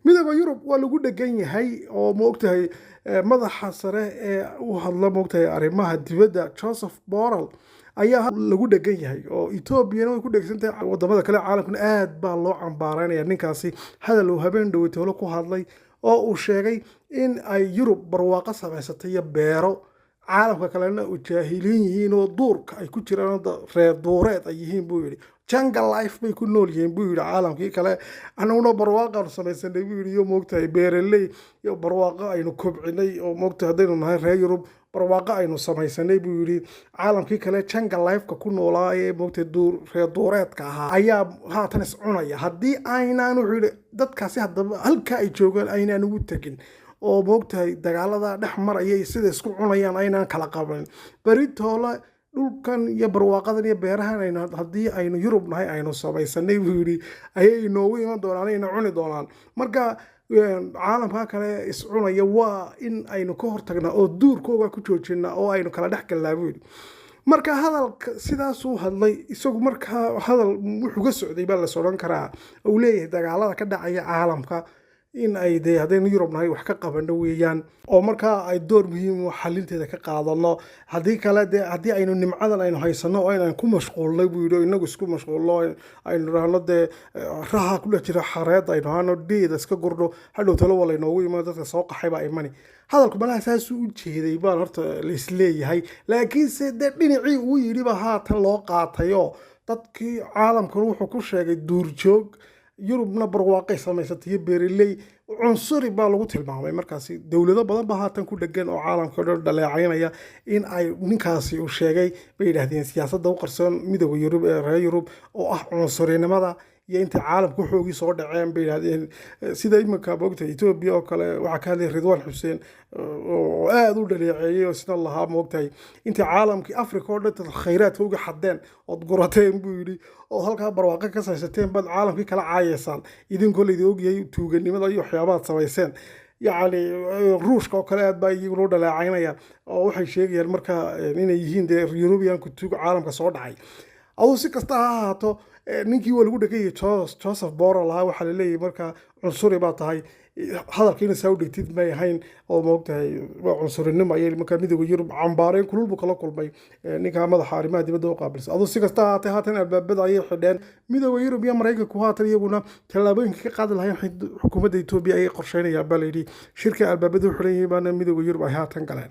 midowga Yurub waa lagu dhagan yahay oo moogtahay madaxa sare ee u hadla moogtahay arrimaha dibadda Joseph Borrell ayaa lagu dhagan yahay oo Ethiopia way ku dhagsantahay wadamada kale caalamka aad baa loo cambaareynaya ninkaasi hadal uu habeen dhaweytay ku hadlay oo uu sheegay in ay Yurub barwaaqo samaysatay iyo beero caalamka kalena u jaahiliin yihiin oo duurka ay ku jiraan reer duureed ay yihiin buu yiri jungle life bay ku nool yihiin buu yiri caalamkii kale anaguna barwaaqo samaysanay buu yiri iyo moogtahay beeraley iyo barwaaqo aynu kobcinay oo moogtahay hadaynu nahay reer Yurub barwaaqo aynu samaysanay buu yiri caalamkii kale jungle life-ka ku noolaa ee moogtahay reer duureedka ahaa ayaa haatan is cunaya haddii aynaan wuxuu yiri dadkaasi haddaba halka ay joogaan aynaan ugu tagin oo moogtahay dagaalada dhex maraya sida isku cunayaan aynaan kala qaban baritoola dhulkan iyo barwaaqadan iyo beerahan aynu haddii aynu Yurub nahay aynu samaysanay buu yiri ayay inoogu iman doonaan ayna cuni doonaan marka caalamka kale is cunaya waa in aynu ka hortagnaa oo duurkooga ku joojinaa oo aynu kala dhex galnaa buu yiri marka hadalka sidaas uu hadlay isagu marka hadal wuxuu ka socday baa la soo karaa uu leeyahay dagaalada ka dhacaya caalamka in ay hadaynu Yurub nahay wax ka qabano weeyaan oo marka ay door muhiim ah xalinteeda ka qaadano hadii kale hadii aynu nimcadan aynu haysano oo aynu ku mashquulnay buu yiri inagu isku mashquulno aynu raahno raha ku jira xareed aynu hano deeda iska gurdo hadhow talo wala inoogu imaan dadka soo qaxay baa imani hadalku malaha saas u jeeday baa horta la isleeyahay laakiin se dhinacii uu yiri ba haatan loo qaatayo dadkii caalamku wuxuu ku sheegay duurjoog Yurubna barwaaqay samaysatay beeraley cunsuri baa lagu tilmaamay markaasi dawlado badan baa haatan ku dhagan oo caalamka dhaleecaynaya in ay ninkaasi uu sheegay bay yiraahdeen siyaasadda u qarsoon midowga Yurub ee reer Yurub oo ah cunsurinimada iyo inta caalamku xoogii soo dhaceen bay yiraahdeen sida imika moogtahay Ethiopia oo kale waxa ka hadlay Ridwan Hussein oo aad u dhaleeceeyay oo sida lahaa moogtahay inta caalamkii Afrika oo dhan khayraadka uga xadeen oo gurateen buu yiri oo halka barwaaqo ka saysateen bad caalamkii kala caayaysan idinkoo leeyahay ogyahay tuuganimada iyo waxyaabaha samaysan يعني روش كوكلات باي يقولون لا عينيا أو حي شيء يعني مركا إنه يهين ده يوروبيان كتوق عالم كصعد عاي أو سكستها هاتو نيجي والجودة كي تشوف بورا لها وحللي مركا عنصري بعطاي هذا كين سعودي تيد ما يهين أو موقتها عنصر النما يلي مكان ميدو يجرب عمبارين كل بكلا كل بي نيجا ماذا حارمة دي بدو قابل أو سكستها هاتين بدأ يحدين ميدو يجرب يا مريكا كوهاتري يقولنا تلابين كقاد الهين حكومة إثيوبيا أي قرشين يا بلدي شركة الباب بدو حريه بنا ميدو يجرب هاتين كلام